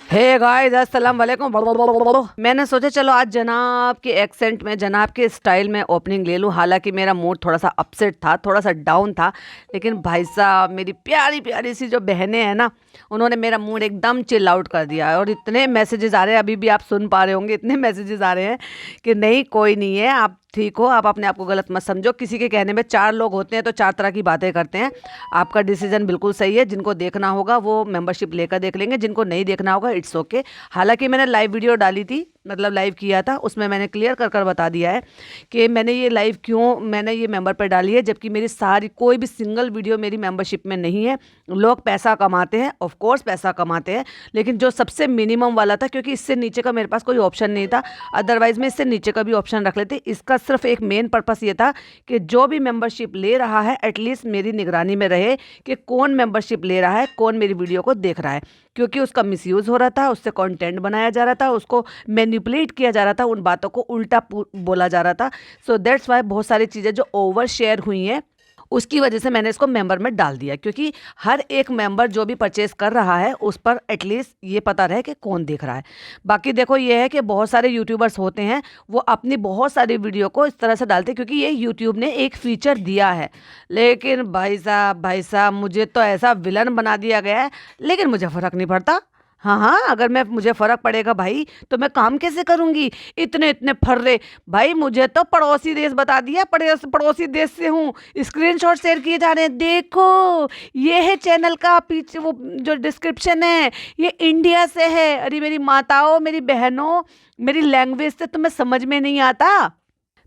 Hey guys, अस्सलाम वालेकुम। मैंने सोचा चलो आज जनाब के एक्सेंट में, जनाब के स्टाइल में ओपनिंग ले लूँ। हालांकि मेरा मूड थोड़ा सा अपसेट था, थोड़ा सा डाउन था, लेकिन भाई साहब मेरी प्यारी प्यारी सी जो बहनें हैं ना, उन्होंने मेरा मूड एकदम चिल आउट कर दिया है। और इतने मैसेजेस आ रहे हैं, अभी भी आप सुन पा रहे होंगे, इतने मैसेजेस आ रहे हैं कि नहीं कोई नहीं है, आप ठीक हो, आप अपने आप को गलत मत समझो। किसी के कहने में चार लोग होते हैं तो चार तरह की बातें करते हैं। आपका डिसीजन बिल्कुल सही है। जिनको देखना होगा वो मेंबरशिप लेकर देख लेंगे, जिनको नहीं देखना होगा इट्स ओके। हालांकि मैंने लाइव वीडियो डाली थी, मतलब लाइव किया था, उसमें मैंने क्लियर कर कर बता दिया है कि मैंने ये लाइव क्यों, मैंने ये मेंबर पर डाली है, जबकि मेरी सारी कोई भी सिंगल वीडियो मेरी मेंबरशिप में नहीं है। लोग पैसा कमाते हैं, ऑफ कोर्स पैसा कमाते हैं, लेकिन जो सबसे मिनिमम वाला था, क्योंकि इससे नीचे का मेरे पास कोई ऑप्शन नहीं था, अदरवाइज मैं इससे नीचे का भी ऑप्शन रख लेते। इसका सिर्फ एक मेन पर्पस ये था कि जो भी मेंबरशिप ले रहा है एटलीस्ट मेरी निगरानी में रहे कि कौन मेंबरशिप ले रहा है, कौन मेरी वीडियो को देख रहा है। क्योंकि उसका मिसयूज़ हो रहा था, उससे कंटेंट बनाया जा रहा था, उसको मैनिपुलेट किया जा रहा था, उन बातों को उल्टा बोला जा रहा था। सो दैट्स वाई बहुत सारी चीज़ें जो ओवर शेयर हुई हैं, उसकी वजह से मैंने इसको मेंबर में डाल दिया। क्योंकि हर एक मेंबर जो भी परचेस कर रहा है उस पर एटलीस्ट ये पता रहे कि कौन देख रहा है। बाकी देखो ये है कि बहुत सारे यूट्यूबर्स होते हैं, वो अपनी बहुत सारी वीडियो को इस तरह से डालते हैं क्योंकि ये यूट्यूब ने एक फीचर दिया है। लेकिन भाई साहब मुझे तो ऐसा विलन बना दिया गया है, लेकिन मुझे फ़र्क नहीं पड़ता। हाँ हाँ, अगर मुझे फ़र्क पड़ेगा भाई तो मैं काम कैसे करूँगी? इतने इतने फर्रे भाई, मुझे तो पड़ोसी देश बता दिया, पड़ोसी देश से हूँ। स्क्रीनशॉट शेयर किए जा रहे हैं, देखो ये है चैनल का पीछे वो जो डिस्क्रिप्शन है, ये इंडिया से है। अरे मेरी माताओं, मेरी बहनों, मेरी लैंग्वेज से तुम्हें समझ में नहीं आता।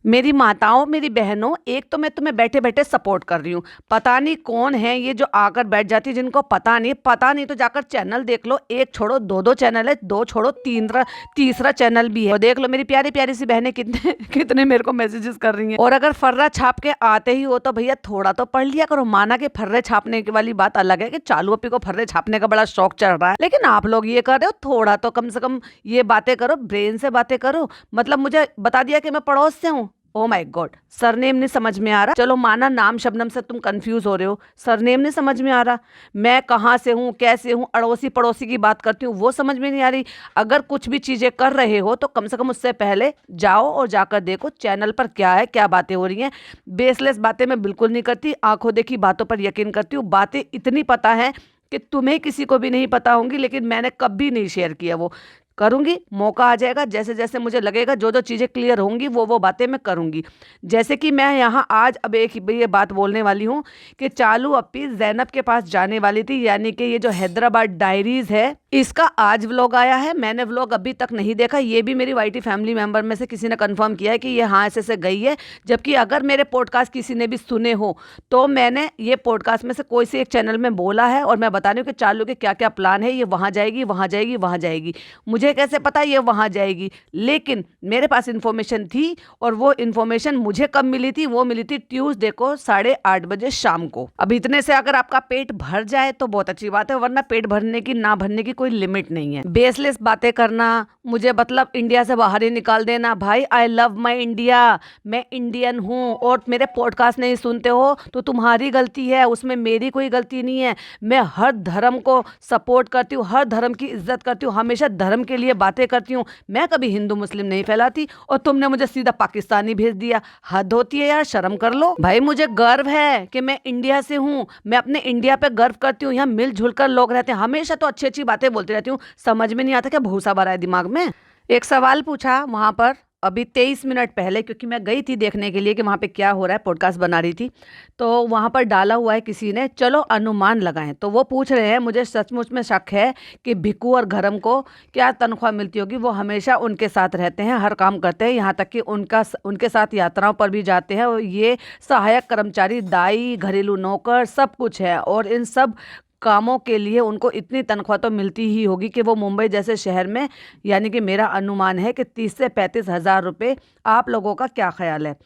मेरी माताओं, मेरी बहनों, एक तो मैं तुम्हें बैठे बैठे सपोर्ट कर रही हूँ, पता नहीं कौन है ये जो आकर बैठ जाती है, जिनको पता नहीं तो जाकर चैनल देख लो। एक छोड़ो दो दो चैनल है, दो छोड़ो तीसरा चैनल भी है, तो देख लो मेरी प्यारी प्यारी सी बहनें कितने कितने मेरे को मैसेजेस कर रही हैं। और अगर फर्रा छाप के आते ही हो तो भैया थोड़ा तो पढ़ लिया करो। माना कि फर्रे छापने की वाली बात अलग है कि चालू अपी को फर्रे छापने का बड़ा शौक चढ़ रहा है, लेकिन आप लोग ये कर रहे हो, थोड़ा तो कम से कम ये बातें करो, ब्रेन से बातें करो। मतलब मुझे बता दिया कि मैं पड़ोस से हूँ, ओ माय गॉड, सरनेम नहीं समझ में आ रहा। चलो माना नाम शबनम से तुम कंफ्यूज हो रहे हो, सरनेम नहीं समझ में आ रहा। मैं कहाँ से हूँ, कैसे हूँ, अड़ोसी पड़ोसी की बात करती हूँ, वो समझ में नहीं आ रही। अगर कुछ भी चीज़ें कर रहे हो तो कम से कम उससे पहले जाओ और जाकर देखो चैनल पर क्या है, क्या बातें हो रही हैं। बेसलेस बातें मैं बिल्कुल नहीं करती, आंखों देखी बातों पर यकीन करती हूँ। बातें इतनी पता है कि तुम्हें किसी को भी नहीं पता होंगी, लेकिन मैंने कभी नहीं शेयर किया। वो करूंगी, मौका आ जाएगा, जैसे जैसे मुझे लगेगा, जो जो चीज़ें क्लियर होंगी वो बातें मैं करूंगी। जैसे कि मैं यहाँ आज अब एक ये बात बोलने वाली हूँ कि चालू अपी जैनब के पास जाने वाली थी, यानी कि ये जो हैदराबाद डायरीज़ है, इसका आज व्लॉग आया है। मैंने व्लॉग अभी तक नहीं देखा, ये भी मेरी वाईटी फैमिली मेंबर में से किसी ने कंफर्म किया है कि ये हाँ ऐसे गई है। जबकि अगर मेरे पॉडकास्ट किसी ने भी सुने हो तो मैंने ये पॉडकास्ट में से कोई से एक चैनल में बोला है, और मैं बता रही हूँ कि चालू के क्या क्या प्लान है। ये वहाँ जाएगी, वहाँ जाएगी, वहाँ जाएगी। मुझे कैसे पता ये वहाँ जाएगी, लेकिन मेरे पास इन्फॉर्मेशन थी, और वो इन्फॉर्मेशन मुझे कब मिली थी? वो मिली थी ट्यूसडे को 8:30 बजे शाम को। अब इतने से अगर आपका पेट भर जाए तो बहुत अच्छी बात है, वरना पेट भरने की ना भरने की कोई लिमिट नहीं है। बेसलेस बातें करना, मुझे मतलब इंडिया से बाहर ही निकाल देना। भाई आई लव माई इंडिया, मैं इंडियन हूँ, और मेरे पॉडकास्ट नहीं सुनते हो तो तुम्हारी गलती है, उसमें मेरी कोई गलती नहीं है। मैं हर धर्म को सपोर्ट करती हूँ, हर धर्म की इज्जत करती हूँ, हमेशा धर्म के लिए बातें करती हूँ। मैं कभी हिंदू मुस्लिम नहीं फैलाती, और तुमने मुझे सीधा पाकिस्तानी भेज दिया। हद होती है यार, शर्म कर लो। भाई मुझे गर्व है कि मैं इंडिया से हूँ, मैं अपने इंडिया पे गर्व करती हूँ। यहाँ मिलजुल कर लोग रहते हैं, हमेशा तो अच्छी अच्छी बातें बोलती रहती हूँ। समझ में नहीं आता क्या भूसा भरा है दिमाग में? एक सवाल पूछा वहां पर अभी 23 मिनट पहले, क्योंकि मैं गई थी देखने के लिए कि वहाँ पे क्या हो रहा है, पॉडकास्ट बना रही थी, तो वहाँ पर डाला हुआ है किसी ने, चलो अनुमान लगाएं। तो वो पूछ रहे हैं, मुझे सचमुच में शक है कि भिक्कू और घरम को क्या तनख्वाह मिलती होगी। वो हमेशा उनके साथ रहते हैं, हर काम करते हैं, यहाँ तक कि उनके साथ यात्राओं पर भी जाते हैं। और ये सहायक कर्मचारी, दाई, घरेलू नौकर, सब कुछ है, और इन सब कामों के लिए उनको इतनी तनख्वाह तो मिलती ही होगी कि वो मुंबई जैसे शहर में, यानी कि मेरा अनुमान है कि 30 से 35 हज़ार रुपये। आप लोगों का क्या ख्याल है?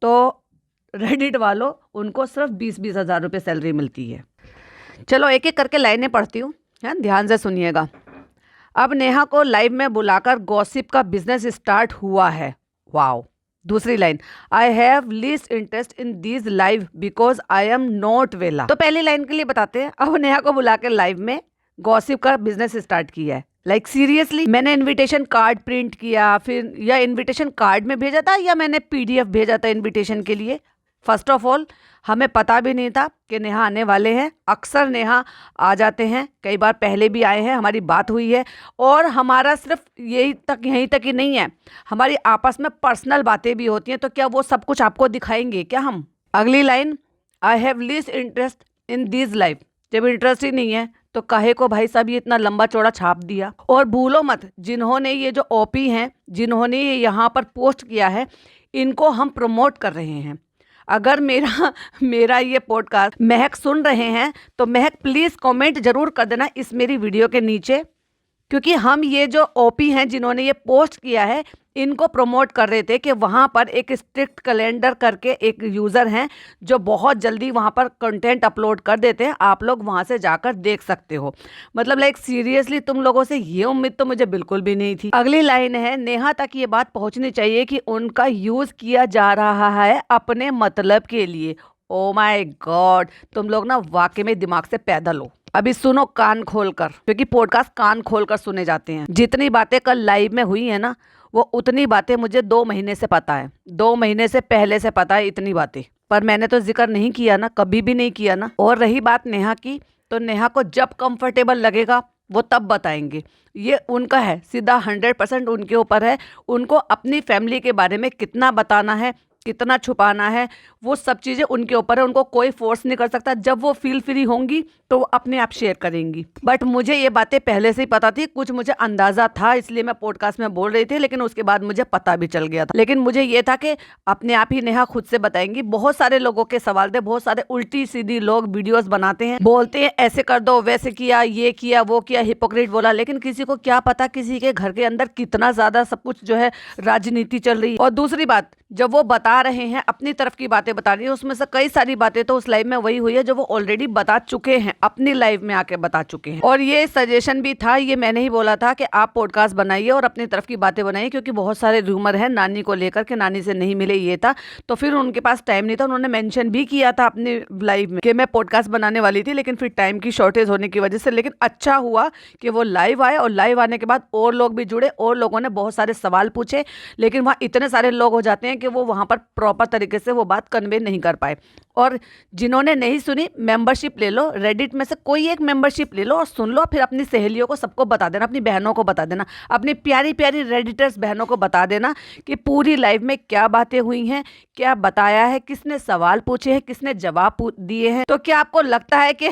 तो रेडिट वालों, उनको सिर्फ 20-20 हज़ार रुपये सैलरी मिलती है। चलो एक एक करके लाइनें पढ़ती हूँ, हाँ ध्यान से सुनिएगा। अब नेहा को लाइव में बुलाकर गॉसिप का बिजनेस स्टार्ट हुआ है। वाओ। दूसरी line, I have least interest in these live because I am not वेला। तो पहली लाइन के लिए बताते हैं, अब नेहा को बुला के लाइव में गॉसिप का बिजनेस स्टार्ट किया है। लाइक सीरियसली, मैंने इनविटेशन कार्ड प्रिंट किया, फिर या इनविटेशन कार्ड में भेजा था या मैंने पीडीएफ भेजा था इनविटेशन के लिए। फर्स्ट ऑफ ऑल हमें पता भी नहीं था कि नेहा आने वाले हैं। अक्सर नेहा आ जाते हैं, कई बार पहले भी आए हैं, हमारी बात हुई है। और हमारा सिर्फ यहीं तक ही नहीं है, हमारी आपस में पर्सनल बातें भी होती हैं। तो क्या वो सब कुछ आपको दिखाएंगे क्या हम? अगली line, I have least interest in this life. जब इंटरेस्ट ही नहीं है तो काहे को भाई साहब ये इतना लंबा चौड़ा छाप दिया। और भूलो मत, जिन्होंने ये जो ओपी हैं, जिन्होंने ये यहाँ पर पोस्ट किया है, इनको हम प्रमोट कर रहे हैं। अगर मेरा ये पॉडकास्ट महक सुन रहे हैं तो महक प्लीज़ कमेंट जरूर कर देना इस मेरी वीडियो के नीचे, क्योंकि हम ये जो ओपी हैं जिन्होंने ये पोस्ट किया है, इनको प्रमोट कर रहे थे कि वहाँ पर एक स्ट्रिक्ट कैलेंडर करके एक यूज़र हैं जो बहुत जल्दी वहाँ पर कंटेंट अपलोड कर देते हैं, आप लोग वहाँ से जाकर देख सकते हो। मतलब लाइक सीरियसली तुम लोगों से ये उम्मीद तो मुझे बिल्कुल भी नहीं थी। अगली लाइन है, नेहा तक ये बात पहुँचनी चाहिए कि उनका यूज़ किया जा रहा है अपने मतलब के लिए। ओ माय गॉड, तुम लोग ना वाकई में दिमाग से पैदल हो। अभी सुनो कान खोलकर, क्योंकि पॉडकास्ट कान खोलकर सुने जाते हैं। जितनी बातें कल लाइव में हुई है ना, वो उतनी बातें मुझे 2 महीने से पता है, 2 महीने से पहले से पता है इतनी बातें, पर मैंने तो जिक्र नहीं किया ना, कभी भी नहीं किया ना। और रही बात नेहा की, तो नेहा को जब कंफर्टेबल लगेगा वो तब बताएंगे। ये उनका है, सीधा 100% उनके ऊपर है। उनको अपनी फैमिली के बारे में कितना बताना है, कितना छुपाना है, वो सब चीज़ें उनके ऊपर है। उनको कोई फोर्स नहीं कर सकता। जब वो फील फ्री होंगी तो वो अपने आप शेयर करेंगी। बट मुझे ये बातें पहले से ही पता थी, कुछ मुझे अंदाज़ा था, इसलिए मैं पॉडकास्ट में बोल रही थी, लेकिन उसके बाद मुझे पता भी चल गया था। लेकिन मुझे ये था कि अपने आप ही नेहा खुद से बताएंगी। बहुत सारे लोगों के सवाल थे, बहुत सारे उल्टी सीधी लोग वीडियोज़ बनाते हैं, बोलते हैं ऐसे कर दो, वैसे किया, ये किया, वो किया, हिपोक्रेट बोला। लेकिन किसी को क्या पता किसी के घर के अंदर कितना ज़्यादा सब कुछ जो है राजनीति चल रही है। और दूसरी बात, जब वो बता रहे हैं, अपनी तरफ की बातें बता रही है, उसमें से कई सारी बातें तो उस लाइव में वही हुई है जो वो ऑलरेडी बता चुके हैं, अपनी लाइव में आके बता चुके हैं। और ये सजेशन भी था, ये मैंने ही बोला था कि आप पॉडकास्ट बनाइए और अपनी तरफ की बातें बनाइए, क्योंकि बहुत सारे रूमर है नानी को लेकर के, नानी से नहीं मिले, ये था। तो फिर उनके पास टाइम नहीं था। उन्होंने मेंशन भी किया था अपनी लाइव में कि मैं पॉडकास्ट बनाने वाली थी, लेकिन फिर टाइम की शॉर्टेज होने की वजह से। लेकिन अच्छा हुआ कि वो लाइव आए, और लाइव आने के बाद और लोग भी जुड़े, और लोगों ने बहुत सारे सवाल पूछे। लेकिन वहाँ इतने सारे लोग हो जाते हैं कि वो वहाँ पर प्रॉपर तरीके से वो बात कन्वे नहीं कर पाए। और जिन्होंने नहीं सुनी, मेंबरशिप ले लो, रेडिट में से कोई एक मेंबरशिप ले लो और सुन लो। फिर अपनी सहेलियों को, सबको बता देना, अपनी बहनों को बता देना, अपनी प्यारी प्यारी रेडिटर्स बहनों को बता देना कि पूरी लाइव में क्या बातें हुई हैं, क्या बताया है, किसने सवाल पूछे हैं, किसने जवाब दिए हैं। तो क्या आपको लगता है कि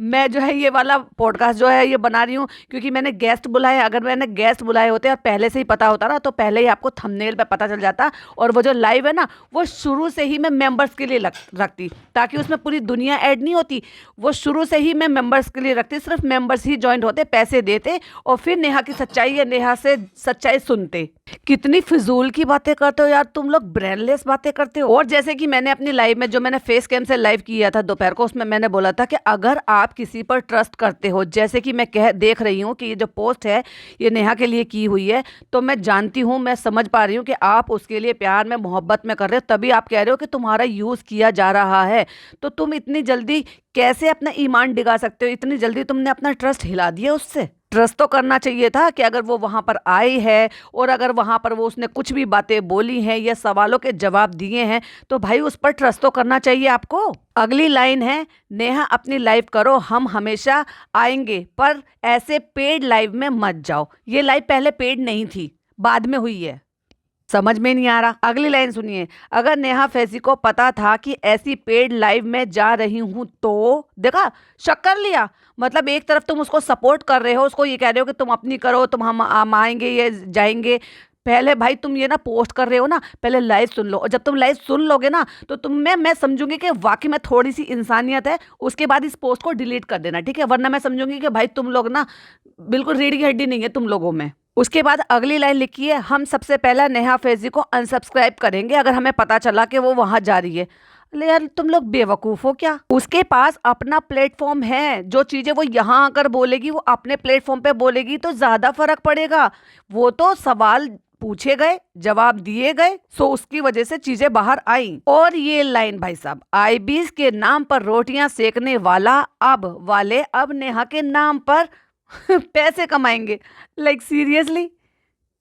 मैं जो है ये वाला पॉडकास्ट जो है ये बना रही हूँ क्योंकि मैंने गेस्ट बुलाए? अगर मैंने गेस्ट बुलाए होते और पहले से ही पता होता ना, तो पहले ही आपको थंबनेल पे पता चल जाता। और वो जो लाइव है ना, वो शुरू से ही मैं मेंबर्स के लिए रखती, ताकि उसमें पूरी दुनिया ऐड नहीं होती। वो शुरू से ही मैं मेंबर्स के लिए रखती, सिर्फ मेंबर्स ही ज्वाइन होते, पैसे देते, और फिर नेहा की सच्चाई या नेहा से सच्चाई सुनते। कितनी फिजूल की बातें करते हो यार तुम लोग, ब्रेनलेस बातें करते हो। और जैसे कि मैंने अपनी लाइव में, जो मैंने फेस कैम से लाइव किया था दोपहर को, उसमें मैंने बोला था कि अगर आप किसी पर ट्रस्ट करते हो, जैसे कि मैं देख रही हूँ कि ये जो पोस्ट है ये नेहा के लिए की हुई है, तो मैं जानती हूँ, मैं समझ पा रही हूँ कि आप उसके लिए प्यार में, मोहब्बत में कर रहे हो, तभी आप कह रहे हो कि तुम्हारा यूज़ किया जा रहा है। तो तुम इतनी जल्दी कैसे अपना ईमान डिगा सकते हो? इतनी जल्दी तुमने अपना ट्रस्ट हिला दिया उससे। ट्रस्ट तो करना चाहिए था कि अगर वो वहाँ पर आई है और अगर वहाँ पर वो उसने कुछ भी बातें बोली हैं या सवालों के जवाब दिए हैं, तो भाई उस पर ट्रस्ट तो करना चाहिए आपको। अगली लाइन है, नेहा अपनी लाइव करो, हम हमेशा आएंगे, पर ऐसे पेड लाइव में मत जाओ। ये लाइव पहले पेड नहीं थी, बाद में हुई है। समझ में नहीं आ रहा? अगली लाइन सुनिए, अगर नेहा फैजी को पता था कि ऐसी पेड लाइव में जा रही हूं तो देखा, शक कर लिया। मतलब एक तरफ तुम उसको सपोर्ट कर रहे हो, उसको ये कह रहे हो कि तुम अपनी करो, तुम हम आएंगे, ये जाएंगे। पहले भाई तुम ये ना पोस्ट कर रहे हो ना, पहले लाइव सुन लो, और जब तुम लाइव सुन लोगे ना तो तुम मैं समझूंगी कि वाकई में थोड़ी सी इंसानियत है। उसके बाद इस पोस्ट को डिलीट कर देना, ठीक है? वरना मैं समझूंगी कि भाई तुम लोग ना बिल्कुल रीढ़ की हड्डी नहीं है तुम लोगों में। उसके बाद अगली लाइन लिखी है, हम सबसे पहला नेहा फैजी को अनसब्सक्राइब करेंगे अगर हमें पता चला कि वो वहां जा रही है। अरे यार तुम लोग बेवकूफ हो क्या? उसके पास अपना प्लेटफॉर्म है, जो चीजें वो यहाँ आकर बोलेगी वो अपने प्लेटफॉर्म पे बोलेगी तो ज्यादा फर्क पड़ेगा। वो तो सवाल पूछे गए, जवाब दिए गए, सो उसकी वजह से चीजें बाहर आई। और ये लाइन भाई साहब, आईबीज के नाम पर रोटियां सेकने वाला अब नेहा के नाम पर पैसे कमाएंगे, लाइक सीरियसली।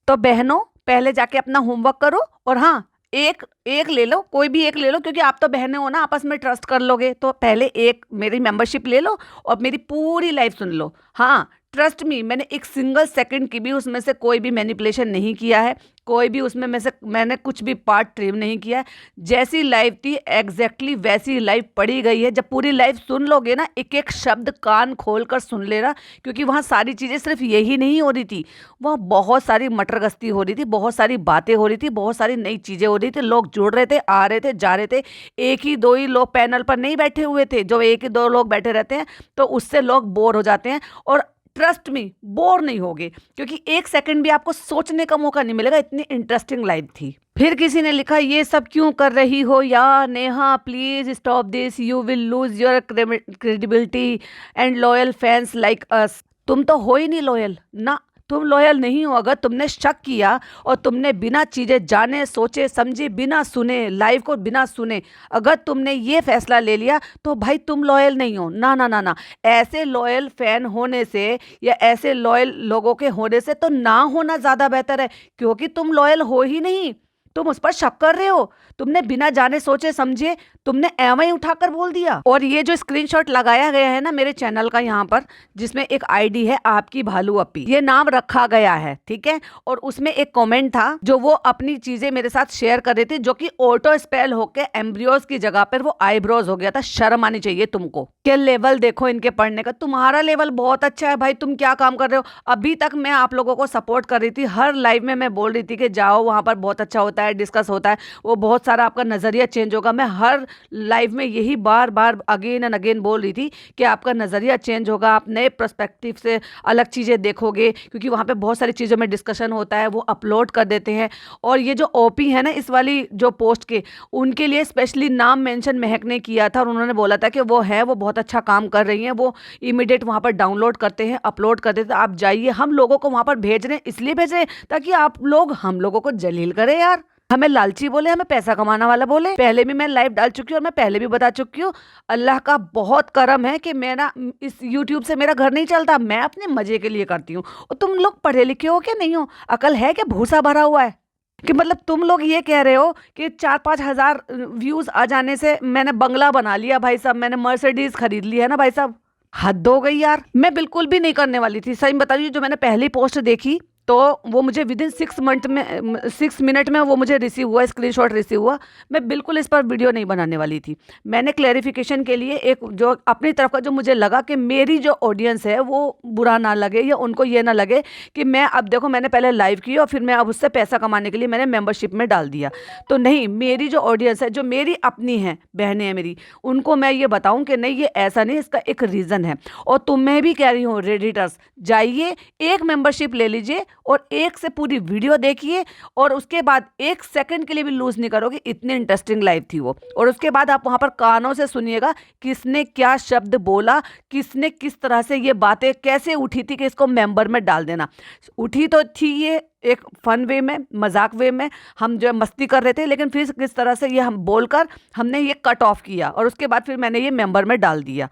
तो बहनों, पहले जाके अपना होमवर्क करो, और हाँ, एक एक ले लो, कोई भी एक ले लो, क्योंकि आप तो बहनें हो ना, आपस में ट्रस्ट कर लोगे। तो पहले एक मेरी मेंबरशिप ले लो और मेरी पूरी लाइफ सुन लो। हाँ, ट्रस्ट मी, मैंने एक सिंगल सेकंड की भी उसमें से कोई भी मैनिपुलेशन नहीं किया है, कोई भी उसमें में से मैंने कुछ भी पार्ट ट्रिम नहीं किया है। जैसी लाइफ थी एग्जैक्टली वैसी लाइफ पढ़ी गई है। जब पूरी लाइफ सुन लोगे ना, एक एक शब्द कान खोल कर सुन लेना, क्योंकि वहाँ सारी चीज़ें सिर्फ यही नहीं हो रही थी, वहाँ बहुत सारी मटरगश्ती हो रही थी, बहुत सारी बातें हो रही थी, बहुत सारी नई चीज़ें हो रही थी, लोग जुड़ रहे थे, आ रहे थे, जा रहे थे। एक ही दो ही लोग पैनल पर नहीं बैठे हुए थे, जो एक ही दो लोग बैठे रहते हैं तो उससे लोग बोर हो जाते हैं। और ट्रस्ट मी, बोर नहीं होगे, क्योंकि एक सेकंड भी आपको सोचने का मौका नहीं मिलेगा, इतनी इंटरेस्टिंग लाइफ थी। फिर किसी ने लिखा, ये सब क्यों कर रही हो यार Neha, please stop this, you will lose your credibility and loyal fans like us. तुम तो हो ही नहीं लॉयल ना, तुम लॉयल नहीं हो। अगर तुमने शक किया और तुमने बिना चीज़ें जाने सोचे समझे, बिना सुने, लाइव को बिना सुने अगर तुमने ये फैसला ले लिया, तो भाई तुम लॉयल नहीं हो। ना ना ना ना, ऐसे लॉयल फैन होने से या ऐसे लॉयल लोगों के होने से तो ना होना ज़्यादा बेहतर है, क्योंकि तुम लॉयल हो ही नहीं, तुम उस पर शक कर रहे हो। तुमने बिना जाने सोचे समझे तुमने एवं उठाकर बोल दिया। और ये जो स्क्रीनशॉट लगाया गया है ना मेरे चैनल का यहाँ पर, जिसमें एक आईडी है आपकी भालू अपी, ये नाम रखा गया है, ठीक है। और उसमें एक कमेंट था जो वो अपनी चीजें मेरे साथ शेयर कर रही थी, जो कि ऑटो स्पेल होके एम्ब्रियोज की जगह पर वो आईब्रोज हो गया था। शर्म आनी चाहिए तुमको। क्या लेवल देखो इनके पढ़ने का, तुम्हारा लेवल बहुत अच्छा है भाई, तुम क्या काम कर रहे हो। अभी तक मैं आप लोगों को सपोर्ट कर रही थी, हर लाइव में मैं बोल रही थी कि जाओ वहां पर, बहुत अच्छा होता है, डिस्कस होता है, वो बहुत सारा आपका नजरिया चेंज होगा। मैं हर लाइव में यही बार बार अगेन एंड अगेन बोल रही थी कि आपका नजरिया चेंज होगा, आप नए पर्सपेक्टिव से अलग चीजें देखोगे, क्योंकि वहां पे बहुत सारी चीजों में डिस्कशन होता है, वो अपलोड कर देते हैं। और ये जो ओपी है ना इस वाली जो पोस्ट के, उनके लिए स्पेशली नाम मेंशन महक ने किया था, और उन्होंने बोला था कि वो है, वो बहुत अच्छा काम कर रही हैं, वो इमीडिएट वहां पर डाउनलोड करते हैं, अपलोड कर देते हैं। आप जाइए, हम लोगों को वहां पर भेज रहे हैं, इसलिए भेज रहे हैं ताकि आप लोग हम लोगों को जलील करें यार। हमें लालची बोले, हमें पैसा कमाना वाला बोले। पहले भी मैं लाइव डाल चुकी हूँ और मैं पहले भी बता चुकी हूँ, अल्लाह का बहुत करम है कि मेरा इस यूट्यूब से मेरा घर नहीं चलता, मैं अपने मजे के लिए करती हूँ। और तुम लोग पढ़े लिखे हो क्या नहीं हो, अकल है क्या, भूसा भरा हुआ है कि मतलब तुम लोग ये कह रहे हो कि 4-5 हज़ार व्यूज आ जाने से मैंने बंगला बना लिया भाई साहब, मैंने मर्सिडीज खरीद ली है ना भाई साहब। हद हो गई यार। मैं बिल्कुल भी नहीं करने वाली थी, सही बता रही हूँ। जो मैंने पहली पोस्ट देखी तो वो मुझे विदिन 6 मिनट में वो मुझे रिसीव हुआ, स्क्रीनशॉट रिसीव हुआ। मैं बिल्कुल इस पर वीडियो नहीं बनाने वाली थी। मैंने क्लैरिफिकेशन के लिए एक जो अपनी तरफ का, जो मुझे लगा कि मेरी जो ऑडियंस है वो बुरा ना लगे या उनको ये ना लगे कि मैं, अब देखो मैंने पहले लाइव की और फिर मैं अब उससे पैसा कमाने के लिए मैंने मेंबरशिप में डाल दिया। तो नहीं, मेरी जो ऑडियंस है, जो मेरी अपनी है, बहनें हैं मेरी, उनको मैं ये बताऊं कि नहीं ये ऐसा नहीं, इसका एक रीज़न है। और तुम्हें भी कह रही हूँ रेडिटर्स, जाइए एक मेंबरशिप ले लीजिए और एक से पूरी वीडियो देखिए, और उसके बाद एक सेकंड के लिए भी लूज नहीं करोगे, इतनी इंटरेस्टिंग लाइव थी वो। और उसके बाद आप वहां पर कानों से सुनिएगा किसने क्या शब्द बोला, किसने किस तरह से ये बातें कैसे उठी थी कि इसको मेंबर में डाल देना। उठी तो थी ये एक फन वे में, मजाक वे में, हम जो है मस्ती कर रहे थे, लेकिन फिर किस तरह से ये हम बोलकर हमने ये कट ऑफ किया और उसके बाद फिर मैंने ये मेंबर में डाल दिया।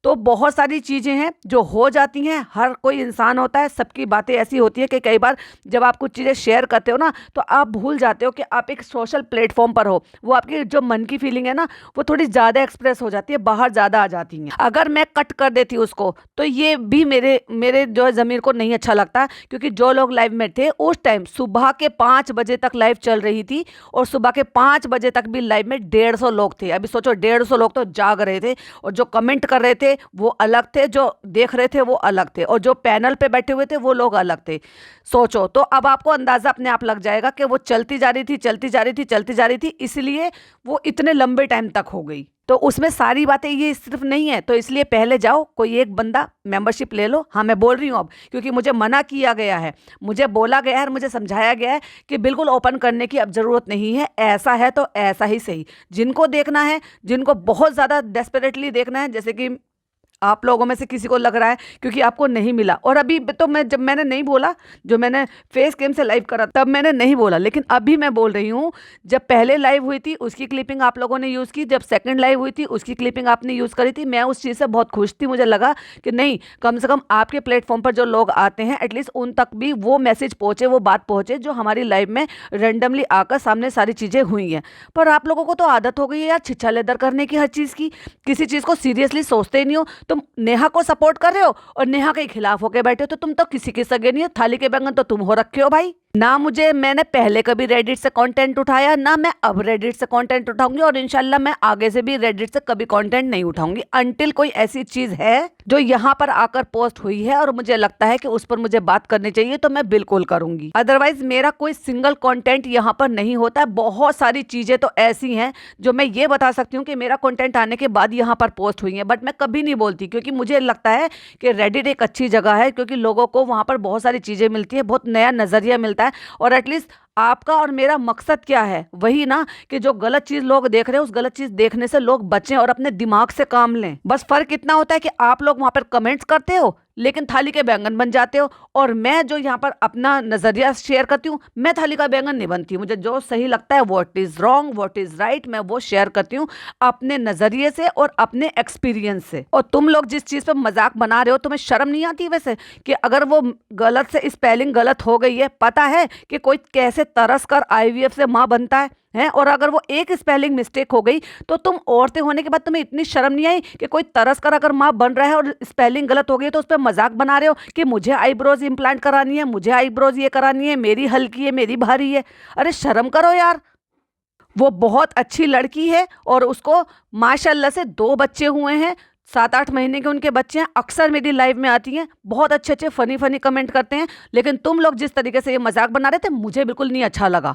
तो बहुत सारी चीज़ें हैं जो हो जाती हैं, हर कोई इंसान होता है, सबकी बातें ऐसी होती है कि कई बार जब आप कुछ चीज़ें शेयर करते हो ना, तो आप भूल जाते हो कि आप एक सोशल प्लेटफॉर्म पर हो। वो आपकी जो मन की फीलिंग है ना, वो थोड़ी ज़्यादा एक्सप्रेस हो जाती है, बाहर ज़्यादा आ जाती हैं। अगर मैं कट कर देती उसको तो ये भी मेरे जो है ज़मीर को नहीं अच्छा लगता, क्योंकि जो लोग लाइव में थे उस टाइम सुबह के 5 बजे तक लाइव चल रही थी, और सुबह के 5 बजे तक भी लाइव में 150 लोग थे। अभी सोचो, 150 लोग तो जाग रहे थे, और जो कमेंट कर रहे थे वो अलग थे, जो देख रहे थे वो अलग थे, और जो पैनल पे बैठे हुए थे वो लोग अलग थे। सोचो, तो अब आपको अंदाजा अपने आप लग जाएगा कि वो चलती जा रही थी, चलती जा रही थी, चलती जा रही थी, इसलिए वो इतने लंबे टाइम तक हो गई। तो उसमें सारी बातें ये सिर्फ नहीं है, तो इसलिए पहले जाओ कोई एक बंदा मेंबरशिप ले लो। हाँ, मैं बोल रही हूँ अब, क्योंकि मुझे मना किया गया है, मुझे बोला गया है और मुझे समझाया गया है कि बिल्कुल ओपन करने की अब ज़रूरत नहीं है, ऐसा है तो ऐसा ही सही। जिनको देखना है, जिनको बहुत ज़्यादा डेस्परेटली देखना है, जैसे कि आप लोगों में से किसी को लग रहा है क्योंकि आपको नहीं मिला। और अभी तो जब मैंने नहीं बोला, जो मैंने फेस कैम से लाइव करा तब मैंने नहीं बोला, लेकिन अभी मैं बोल रही हूँ। जब पहले लाइव हुई थी उसकी क्लिपिंग आप लोगों ने यूज़ की, जब सेकंड लाइव हुई थी उसकी क्लिपिंग आपने यूज़ करी थी। मैं उस चीज़ से बहुत खुश थी। मुझे लगा कि नहीं, कम से कम आपके प्लेटफॉर्म पर जो लोग आते हैं एटलीस्ट उन तक भी वो मैसेज पहुँचे, वो बात पहुँचे जो हमारी लाइव में रेंडमली आकर सामने सारी चीज़ें हुई हैं। पर आप लोगों को तो आदत हो गई है यार छिछा लेदर करने की, हर चीज़ की। किसी चीज़ को सीरियसली सोचते ही नहीं हो। तुम नेहा को सपोर्ट कर रहे हो और नेहा के खिलाफ होके बैठे हो, तो तुम तो किसी के सगे नहीं हो। थाली के बैंगन तो तुम हो रखे हो भाई। ना मैंने पहले कभी रेडिट से कंटेंट उठाया, ना मैं अब रेडिट से कंटेंट उठाऊंगी, और इंशाल्लाह मैं आगे से भी रेडिट से कभी कंटेंट नहीं उठाऊंगी अंटिल कोई ऐसी चीज है जो यहाँ पर आकर पोस्ट हुई है और मुझे लगता है कि उस पर मुझे बात करनी चाहिए, तो मैं बिल्कुल करूंगी। अदरवाइज मेरा कोई सिंगल कंटेंट यहाँ पर नहीं होता है। बहुत सारी चीजें तो ऐसी हैं जो मैं ये बता सकती हूँ कि मेरा कंटेंट आने के बाद यहाँ पर पोस्ट हुई है, बट मैं कभी नहीं बोलती, क्योंकि मुझे लगता है कि रेडिट एक अच्छी जगह है, क्योंकि लोगों को वहां पर बहुत सारी चीजें मिलती है, बहुत नया नजरिया मिलता है। और एटलीस्ट आपका और मेरा मकसद क्या है, वही ना, कि जो गलत चीज लोग देख रहे हैं उस गलत चीज देखने से लोग बचें और अपने दिमाग से काम लें। बस फर्क इतना होता है कि आप लोग वहां पर कमेंट्स करते हो लेकिन थाली के बैंगन बन जाते हो, और मैं जो यहाँ पर अपना नजरिया शेयर करती हूँ, मैं थाली का बैंगन नहीं बनती। मुझे जो सही लगता है, what is wrong what is right, मैं वो शेयर करती हूँ अपने नजरिए से और अपने एक्सपीरियंस से। और तुम लोग जिस चीज पर मजाक बना रहे हो, तुम्हें शर्म नहीं आती वैसे कि अगर वो गलत से स्पेलिंग गलत हो गई है, पता है कि कोई कैसे तरस कर आईवीएफ से माँ बनता है, और अगर वो एक स्पेलिंग मिस्टेक हो गई तो तुम औरतें होने के बाद तुम्हें इतनी शर्म नहीं आई कि कोई तरस कर अगर माँ बन रहा है और स्पेलिंग गलत हो गई तो उस पर मजाक बना रहे हो कि मुझे आईब्रोज इंप्लांट करानी है, मुझे आईब्रोज ये करानी है, मेरी हल्की है, मेरी भारी है। अरे शर्म करो यार। वो बहुत अच्छी लड़की है और उसको माशाल्लाह से 2 बच्चे हुए हैं, 7-8 महीने के उनके बच्चे हैं। अक्सर मेरी लाइव में आती हैं, बहुत अच्छे अच्छे फनी फनी कमेंट करते हैं, लेकिन तुम लोग जिस तरीके से ये मजाक बना रहे थे मुझे बिल्कुल नहीं अच्छा लगा।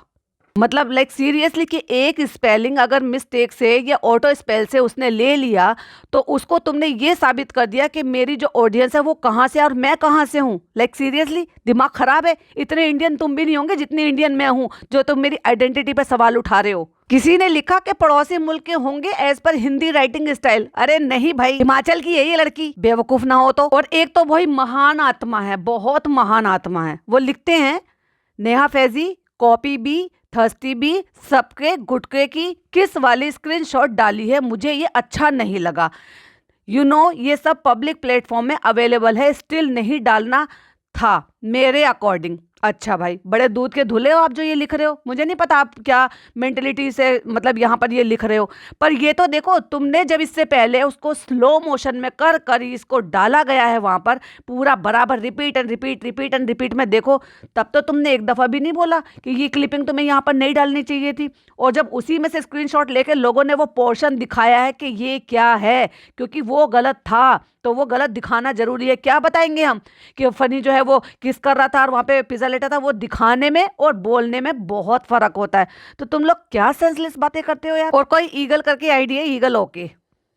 मतलब लाइक सीरियसली कि एक स्पेलिंग अगर मिस्टेक से या ऑटो स्पेल से उसने ले लिया तो उसको तुमने ये साबित कर दिया कि मेरी जो ऑडियंस है वो कहाँ से और मैं कहाँ से हूँ। लाइक सीरियसली दिमाग खराब है। इतने इंडियन तुम भी नहीं होंगे जितने इंडियन मैं हूँ, जो तुम मेरी आइडेंटिटी पे सवाल उठा रहे हो। किसी ने लिखा कि पड़ोसी मुल्क के होंगे as per Hindi writing style. अरे नहीं भाई, हिमाचल की है ये लड़की, बेवकूफ ना हो तो। और एक तो वही महान आत्मा है, बहुत महान आत्मा है। वो लिखते हैं नेहा फैजी कॉपी बी थर्स्टी भी सबके गुटके की किस वाली स्क्रीनशॉट डाली है, मुझे ये अच्छा नहीं लगा। ये सब पब्लिक प्लेटफॉर्म में अवेलेबल है, स्टिल नहीं डालना था मेरे अकॉर्डिंग। अच्छा भाई, बड़े दूध के धुले हो आप जो ये लिख रहे हो। मुझे नहीं पता आप क्या मेंटलिटी से मतलब यहाँ पर ये लिख रहे हो, पर ये तो देखो, तुमने जब इससे पहले उसको स्लो मोशन में कर कर इसको डाला गया है वहाँ पर पूरा बराबर repeat and repeat repeat and repeat में, देखो तब तो तुमने एक दफ़ा भी नहीं बोला कि ये क्लिपिंग तुम्हें यहाँ पर नहीं डालनी चाहिए थी। और जब उसी में से स्क्रीनशॉट लेके लोगों ने वो पोर्शन दिखाया है कि ये क्या है, क्योंकि वो गलत था तो वो गलत दिखाना जरूरी है। क्या बताएंगे हम कि फनी जो है वो किस कर रहा था और वहाँ पे पिज़्ज़ा लेटा था, वो दिखाने में और बोलने में बहुत फर्क होता है। तो तुम लोग क्या सेंसलेस बातें करते हो यार। और कोई ईगल करके आईडी है, eagle okay.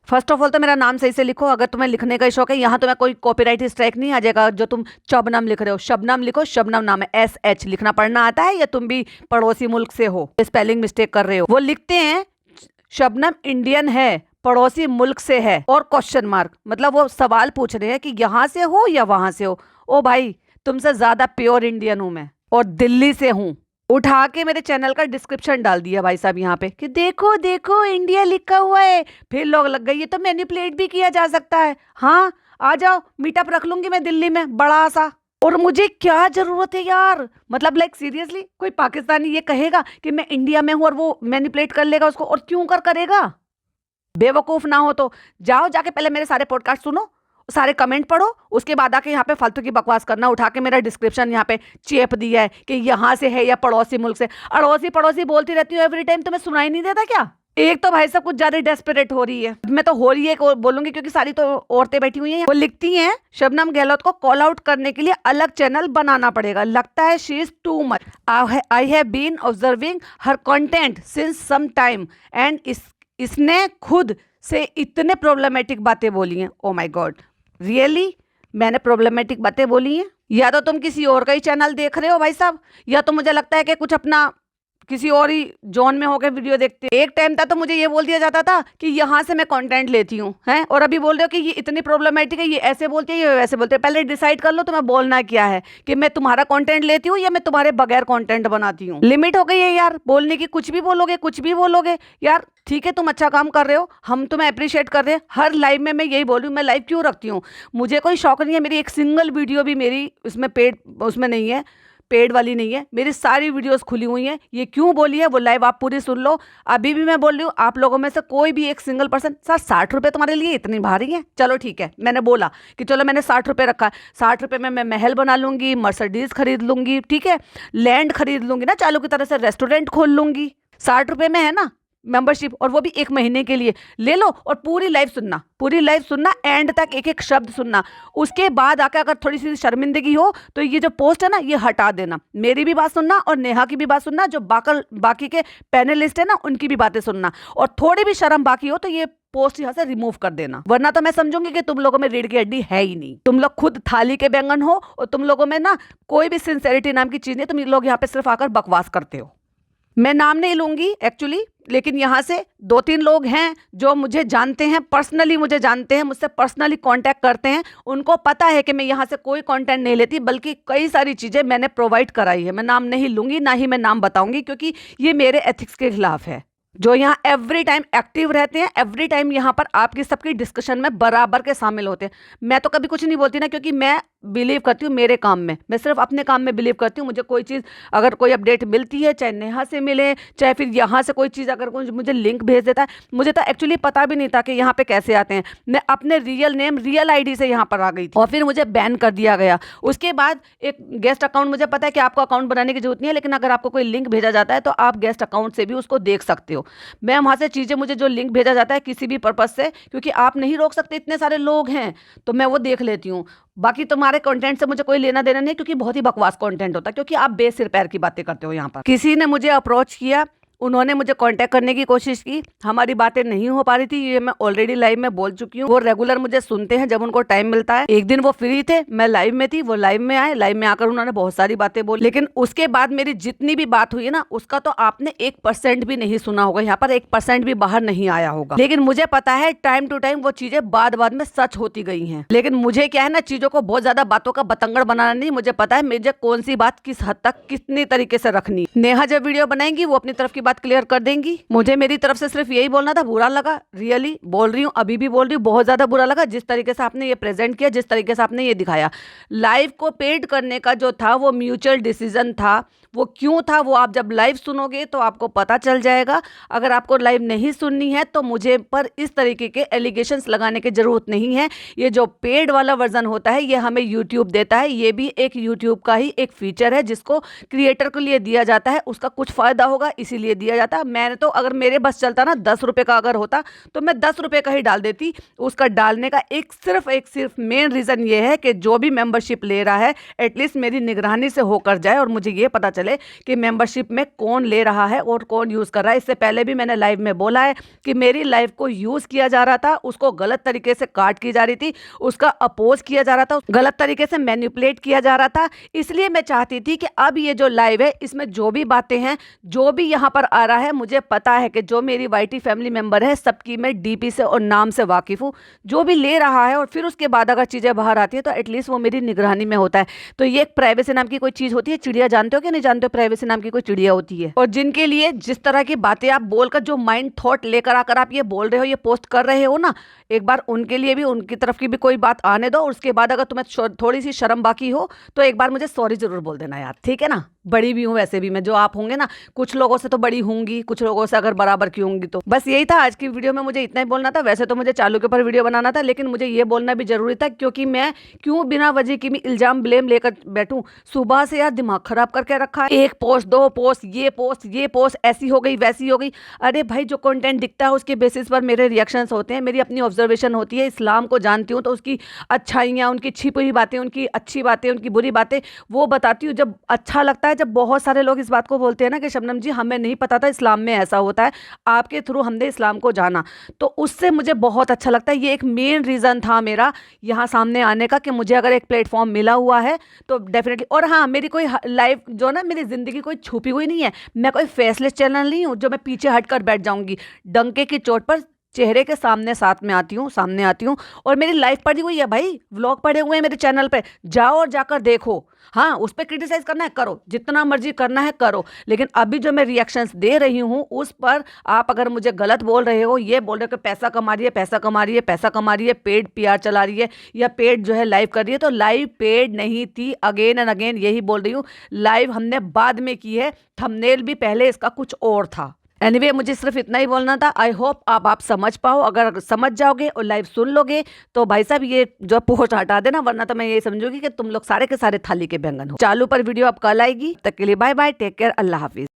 First of all तो मेरा नाम सही से लिखो, अगर तुम्हें लिखने का शौक है। यहाँ तुम्हें कोई कॉपीराइट स्ट्राइक नहीं आ जाएगा जो तुम शबनम लिख रहे हो। शबनम लिखो, शबनम नाम है, SH लिखना पढ़ना आता है, या तुम भी पड़ोसी मुल्क से हो, स्पेलिंग मिस्टेक कर रहे हो। वो लिखते हैं शबनम इंडियन है, पड़ोसी मुल्क से है, और क्वेश्चन मार्क, मतलब वो सवाल पूछ रहे हैं कि यहाँ से हो या वहां से हो। ओ भाई, तुमसे ज्यादा प्योर इंडियन हूं मैं, और दिल्ली से हूं। उठा के मेरे चैनल का डिस्क्रिप्शन डाल दिया भाई साहब यहाँ पे कि देखो देखो इंडिया लिखा हुआ है। फिर लोग लग गए ये तो मैनिपुलेट भी किया जा सकता है। हाँ आ जाओ, मीटअप रख लूंगी मैं दिल्ली में बड़ा सा। और मुझे क्या जरूरत है यार, मतलब लाइक सीरियसली कोई पाकिस्तानी ये कहेगा कि मैं इंडिया में हूं और वो मैनिपुलेट कर लेगा उसको, और क्यों करेगा। बेवकूफ ना हो तो जाओ जाके पहले मेरे सारे पॉडकास्ट सुनो, सारे कमेंट पढ़ो, उसके बाद आके यहाँ पे फालतू की बकवास करना। उठा के मेरा डिस्क्रिप्शन यहाँ पे चेप दिया है कि यहाँ से है या पड़ोसी मुल्क से। अड़ोसी पड़ोसी बोलती रहती हूँ एवरी टाइम, तुम्हें सुनाई नहीं देता क्या। एक तो भाई सब कुछ ज्यादा डेस्परेट हो रही है। मैं तो हो रही है बोलूंगी क्योंकि सारी तो औरतें बैठी हुई हैं। वो लिखती हैं शबनम गहलोत को कॉल आउट करने के लिए अलग चैनल बनाना पड़ेगा, लगता है she is too much. I have been observing her content since some time and इसने खुद से इतने प्रॉब्लमेटिक बातें बोली हैं। ओ माय गॉड, रियली मैंने प्रॉब्लमेटिक बातें बोली हैं? या तो तुम किसी और का ही चैनल देख रहे हो भाई साहब, या तो मुझे लगता है कि कुछ अपना किसी और ही जोन में होकर वीडियो देखते हैं। एक टाइम था तो मुझे ये बोल दिया जाता था कि यहाँ से मैं कंटेंट लेती हूँ हैं, और अभी बोल रहे हो कि ये इतनी प्रॉब्लमेटिक है, ये ऐसे बोलती है, ये वैसे बोलते हैं। पहले डिसाइड कर लो तुम्हें बोलना क्या है, कि मैं तुम्हारा कंटेंट लेती हूँ या मैं तुम्हारे बगैर कंटेंट बनाती हूँ। लिमिट हो गई है यार बोलने की, कुछ भी बोलोगे कुछ भी बोलोगे यार। ठीक है तुम अच्छा काम कर रहे हो, हम तुम्हें अप्रिशिएट कर रहे हैं। हर लाइव में मैं यही बोल रही हूँ, मैं लाइव क्यों रखती हूँ, मुझे कोई शौक नहीं है। मेरी एक सिंगल वीडियो भी मेरी उसमें पेड उसमें नहीं है, पेड वाली नहीं है, मेरी सारी वीडियोस खुली हुई हैं। ये क्यों बोली है वो लाइव आप पूरी सुन लो। अभी भी मैं बोल रही हूँ, आप लोगों में से कोई भी एक सिंगल पर्सन, सर 60 रुपये तुम्हारे लिए इतनी भारी है, चलो ठीक है मैंने बोला कि चलो मैंने 60 रुपये रखा है, 60 रुपये में मैं महल बना लूंगी, मर्सिडीज खरीद लूंगी, ठीक है लैंड खरीद लूंगी ना, चालू की तरह से रेस्टोरेंट खोल लूंगी। 60 रुपये में है ना मेंबरशिप, और वो भी 1 महीने के लिए ले लो। और पूरी लाइव सुनना, पूरी लाइव सुनना, एंड तक एक एक शब्द सुनना। उसके बाद आकर अगर थोड़ी सी शर्मिंदगी हो तो ये जो पोस्ट है ना ये हटा देना। मेरी भी बात सुनना और नेहा की भी बात सुनना, जो बाकी के पैनलिस्ट है ना उनकी भी बातें सुनना। और थोड़ी भी शर्म बाकी हो तो ये पोस्ट यहाँ से रिमूव कर देना, वरना तो मैं समझूंगी कि तुम लोगों में रीढ़ की हड्डी है ही नहीं। तुम लोग खुद थाली के बैंगन हो, और तुम लोगों में ना कोई भी सिंसेरिटी नाम की चीज नहीं। तुम लोग यहाँ पे सिर्फ आकर बकवास करते हो। मैं नाम नहीं लूंगी एक्चुअली, लेकिन यहाँ से 2-3 लोग हैं जो मुझे जानते हैं, पर्सनली मुझे जानते हैं, मुझसे पर्सनली कांटेक्ट करते हैं। उनको पता है कि मैं यहाँ से कोई कंटेंट नहीं लेती, बल्कि कई सारी चीज़ें मैंने प्रोवाइड कराई है। मैं नाम नहीं लूंगी, ना ही मैं नाम बताऊंगी, क्योंकि ये मेरे एथिक्स के खिलाफ है। जो यहाँ एवरी टाइम एक्टिव रहते हैं, एवरी टाइम यहाँ पर आपकी सबकी डिस्कशन में बराबर के शामिल होते हैं। मैं तो कभी कुछ नहीं बोलती ना, क्योंकि मैं बिलीव करती हूँ मेरे काम में, मैं सिर्फ अपने काम में बिलीव करती हूँ। मुझे कोई चीज़ अगर कोई अपडेट मिलती है, चाहे नेहा से मिले, चाहे फिर यहाँ से कोई चीज़ अगर कोई मुझे लिंक भेज देता है, मुझे तो एक्चुअली पता भी नहीं था कि यहाँ पे कैसे आते हैं। मैं अपने रियल नेम रियल आईडी से यहाँ पर आ गई थी, और फिर मुझे बैन कर दिया गया। उसके बाद एक गेस्ट अकाउंट, मुझे पता है कि आपको अकाउंट बनाने की जरूरत नहीं है, लेकिन अगर आपको कोई लिंक भेजा जाता है तो आप गेस्ट अकाउंट से भी उसको देख सकते हो। मैं वहाँ से चीज़ें, मुझे जो लिंक भेजा जाता है किसी भी पर्पज़ से, क्योंकि आप नहीं रोक सकते, इतने सारे लोग हैं, तो मैं वो देख लेती हूँ। बाकी तुम्हारे कंटेंट से मुझे कोई लेना देना नहीं, क्योंकि बहुत ही बकवास कंटेंट होता है, क्योंकि आप बेसिर पैर की बातें करते हो। यहाँ पर किसी ने मुझे अप्रोच किया, उन्होंने मुझे कांटेक्ट करने की कोशिश की, हमारी बातें नहीं हो पा रही थी, ये मैं ऑलरेडी लाइव में बोल चुकी हूँ। वो रेगुलर मुझे सुनते हैं जब उनको टाइम मिलता है। एक दिन वो फ्री थे, मैं लाइव में थी, वो लाइव में आए, लाइव में आकर उन्होंने बहुत सारी बातें बोली, लेकिन उसके बाद मेरी जितनी भी बात हुई है ना, उसका तो आपने 1% भी नहीं सुना होगा, यहाँ पर 1% भी बाहर नहीं आया होगा। लेकिन मुझे पता है टाइम टू टाइम वो चीजें बाद में सच होती गई हैं। लेकिन मुझे क्या है ना, चीजों को बहुत ज्यादा बातों का बतंगड़ बनाना नहीं, मुझे पता है मुझे कौन सी बात किस हद तक कितनी तरीके से रखनी। नेहा जब वीडियो बनाएंगी वो अपनी तरफ की बात क्लियर कर देंगी, मुझे मेरी तरफ से सिर्फ यही बोलना था। बुरा लगा, रियली बोल रही हूँ, अभी भी बोल रही हूँ, बहुत ज्यादा बुरा लगा जिस तरीके से आपने ये प्रेजेंट किया, जिस तरीके से आपने ये दिखाया। लाइव को पेड करने का जो था वो म्यूचुअल डिसीजन था। वो क्यों था वो आप जब लाइव सुनोगे तो आपको पता चल जाएगा। अगर आपको लाइव नहीं सुननी है तो मुझे पर इस तरीके के एलिगेशंस लगाने की जरूरत नहीं है। ये जो पेड वाला वर्जन होता है ये हमें यूट्यूब देता है, ये भी एक यूट्यूब का ही एक फीचर है जिसको क्रिएटर के लिए दिया जाता है। उसका कुछ फायदा होगा इसीलिए दिया जाता है। मैंने तो अगर मेरे बस चलता ना 10 रुपये का अगर होता तो मैं 10 रुपये का ही डाल देती। उसका डालने का एक सिर्फ मेन रीज़न ये है कि जो भी मेंबरशिप ले रहा है एटलीस्ट मेरी निगरानी से होकर जाए और मुझे ये पता चले कि मेंबरशिप में कौन ले रहा है और कौन यूज़ कर रहा है। इससे पहले भी मैंने लाइव में बोला है कि मेरी लाइव को यूज़ किया जा रहा था, उसको गलत तरीके से काट की जा रही थी, उसका अपोज किया जा रहा था, गलत तरीके से मैनिपुलेट किया जा रहा था। इसलिए मैं चाहती थी कि अब ये जो लाइव है इसमें जो भी बातें हैं, जो भी यहाँ पर आ रहा है, मुझे पता है कि जो मेरी वाईटी फैमिली मेंबर है सबकी मैं डीपी से और नाम से वाकिफ़ हूँ। जो भी ले रहा है और फिर उसके बाद अगर चीज़ें बाहर आती है तो एटलीस्ट वो मेरी निगरानी में होता है। तो ये एक प्राइवेसी नाम की कोई चीज़ होती है। चिड़िया जानते हो कि नहीं जानते हो? प्राइवेसी नाम की कोई चिड़िया होती है, और जिनके लिए जिस तरह की बातें आप बोलकर जो माइंड थॉट लेकर आकर आप ये बोल रहे हो, ये पोस्ट कर रहे हो ना, एक बार उनके लिए भी, उनकी तरफ की भी कोई बात आने दो। और उसके बाद अगर तुम्हें थोड़ी सी शर्म बाकी हो तो एक बार मुझे सॉरी जरूर बोल देना यार, ठीक है ना? बड़ी भी हूँ वैसे भी मैं, जो आप होंगे ना, कुछ लोगों से तो बड़ी होंगी, कुछ लोगों से अगर बराबर की होंगी। तो बस यही था आज की वीडियो में, मुझे इतना ही बोलना था। वैसे तो मुझे चालू के ऊपर वीडियो बनाना था, लेकिन मुझे ये बोलना भी जरूरी था, क्योंकि मैं क्यों बिना वजह की भी इल्जाम ब्लेम लेकर बैठूं। सुबह से यार दिमाग खराब करके रखा है, एक पोस्ट, दो पोस्ट, ये पोस्ट ऐसी हो गई, वैसी हो गई। अरे भाई, जो कंटेंट दिखता है उसके बेसिस पर मेरे रिएक्शंस होते हैं, मेरी अपनी ऑब्जर्वेशन होती है। इस्लाम को जानती हूँ तो उसकी अच्छाइयाँ, उनकी छिपी हुई बातें, उनकी अच्छी बातें, उनकी बुरी बातें वो बताती हूँ। जब अच्छा लगता है, जब बहुत सारे लोग इस बात को बोलते हैं ना कि शबनम जी हमें नहीं पता था इस्लाम में ऐसा होता है, आपके थ्रू हमने इस्लाम को जाना, तो उससे मुझे बहुत अच्छा लगता है। ये एक मेन रीज़न था मेरा यहाँ सामने आने का कि मुझे अगर एक प्लेटफॉर्म मिला हुआ है तो डेफिनेटली। और हाँ, मेरी कोई लाइफ जो ना, मेरी ज़िंदगी कोई छुपी हुई नहीं है। मैं कोई फेसलेस चैनल नहीं हूँ जो मैं पीछे हट कर बैठ जाऊँगी। डंके की चोट पर चेहरे के सामने सामने आती हूँ। और मेरी लाइफ पड़ी हुई है भाई, व्लॉग पड़े हुए हैं मेरे चैनल पे, जाओ और जाकर देखो। हाँ, उस पर क्रिटिसाइज करना है करो, जितना मर्जी करना है करो, लेकिन अभी जो मैं रिएक्शंस दे रही हूँ उस पर आप अगर मुझे गलत बोल रहे हो, ये बोल रहे हो कि पैसा कमा रही है, पैसा कमा रही है, पैसा कमा रही है, पेड पीआर चला रही है, या पेड जो है लाइव कर रही है, तो लाइव पेड नहीं थी। अगेन एंड अगेन यही बोल रही हूँ, लाइव हमने बाद में की है, थंबनेल भी पहले इसका कुछ और था। एनीवे, मुझे सिर्फ इतना ही बोलना था। आई होप आप समझ पाओ। अगर समझ जाओगे और लाइव सुन लोगे तो भाई साहब ये जो पोस्ट हटा देना, वरना तो मैं ये समझूंगी कि तुम लोग सारे के सारे थाली के बैंगन हो। चालू पर वीडियो अब कल आएगी, तब तक के लिए बाय बाय, टेक केयर, अल्लाह हाफिज।